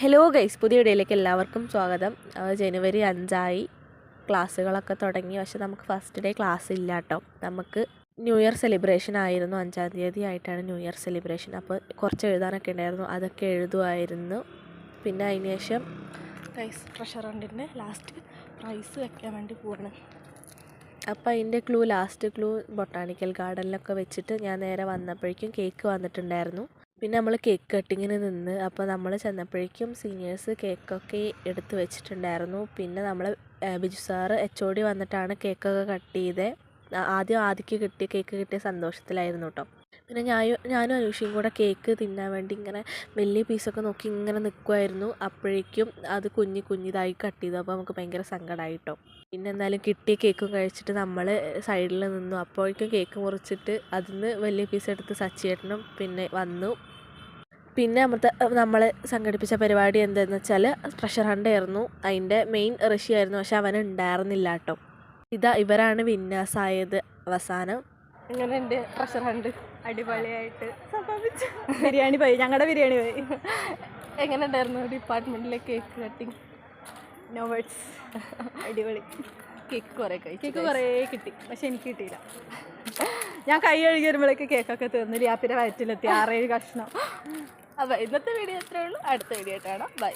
Hello guys, പുതിയ വീഡിയോയിലേക്ക് എല്ലാവർക്കും സ്വാഗതം. ജനുവരി 5 ക്ലാസ്സുകളൊക്കെ തുടങ്ങി. പക്ഷെ നമുക്ക് ഫസ്റ്റ് ഡേ ക്ലാസ് ഇല്ല കേട്ടോ. നമുക്ക് ന്യൂ ഇയർ സെലിബ്രേഷൻ ആയിരുന്നു. 5-ാം തീയതി ആയിട്ടാണ് ന്യൂ ഇയർ സെലിബ്രേഷൻ. അപ്പോൾ കുറച്ച് എഴുതാനൊക്കെ ഉണ്ടായിരുന്നു, അതൊക്കെ എഴുതുമായിരുന്നു. പിന്നെ അതിന് ശേഷം ഗൈസ് ട്രഷർ ഹണ്ടിൻ്റെ ലാസ്റ്റ് പ്രൈസ് വെക്കാൻ വേണ്ടി പോവാണ്. അപ്പോൾ അതിൻ്റെ ലാസ്റ്റ് ക്ലൂ ബൊട്ടാണിക്കൽ ഗാർഡനിലൊക്കെ വെച്ചിട്ട് ഞാൻ നേരെ വന്നപ്പോഴേക്കും കേക്ക് വന്നിട്ടുണ്ടായിരുന്നു. പിന്നെ നമ്മൾ കേക്ക് കട്ടിങ്ങിന് നിന്ന്. അപ്പോൾ നമ്മൾ ചെന്നപ്പോഴേക്കും സീനിയേഴ്സ് കേക്കൊക്കെ എടുത്ത് വെച്ചിട്ടുണ്ടായിരുന്നു. പിന്നെ നമ്മൾ ബിജു സാറ് HOD വന്നിട്ടാണ് കേക്കൊക്കെ കട്ട് ചെയ്തത്. ആദ്യക്ക് കേക്ക് കിട്ടിയ സന്തോഷത്തിലായിരുന്നു കേട്ടോ. പിന്നെ ഞാനും അനുഷയും കൂടെ കേക്ക് തിന്നാൻ വേണ്ടി ഇങ്ങനെ വലിയ പീസൊക്കെ നോക്കി ഇങ്ങനെ നിൽക്കുമായിരുന്നു. അപ്പോഴേക്കും അത് കുഞ്ഞിതായി കട്ട് ചെയ്തു. അപ്പോൾ നമുക്ക് ഭയങ്കര സങ്കടമായി കേട്ടോ. പിന്നെ എന്തായാലും കിട്ടിയ കേക്കും കഴിച്ചിട്ട് നമ്മൾ സൈഡിൽ നിന്നു. അപ്പോഴേക്കും കേക്ക് മുറിച്ചിട്ട് അതിന് വലിയ പീസ് എടുത്ത് സച്ചിയേട്ടനും പിന്നെ വന്നു. പിന്നെ നമ്മൾ സംഘടിപ്പിച്ച പരിപാടി എന്താണെന്ന് വെച്ചാൽ ട്രഷർ ഹണ്ട് ആയിരുന്നു. അതിൻ്റെ മെയിൻ ഋഷിയായിരുന്നു, പക്ഷെ അവൻ ഉണ്ടായിരുന്നില്ല കേട്ടോ. ഇവരാണ് വിന്നേഴ്സായത്. അവസാനം എങ്ങനെയുണ്ട് ട്രഷർ ഹണ്ട്? അടിപൊളിയായിട്ട് സംഭവിച്ചു. ബിരിയാണി പോയി, ഞങ്ങളുടെ ബിരിയാണി പോയി. എങ്ങനെ ഉണ്ടായിരുന്നു ഡിപ്പാർട്ട്മെൻറ്റിലെ കേക്ക് കട്ടിങ്? No words. അടിപൊളി. കേക്ക് കുറേ കിട്ടി, പക്ഷെ എനിക്ക് കിട്ടിയില്ല. ഞാൻ കൈ കഴുകി വരുമ്പോഴേക്ക് കേക്കൊക്കെ തീർന്നു. ലിയാപ്പിൻ്റെ വയറ്റിലെത്തി 6-7 കഷ്ണം. അപ്പോൾ ഇന്നത്തെ വീഡിയോ അത്രേ ഉള്ളൂ. അടുത്ത വീഡിയോ ആയിട്ടാണ്. ബൈ.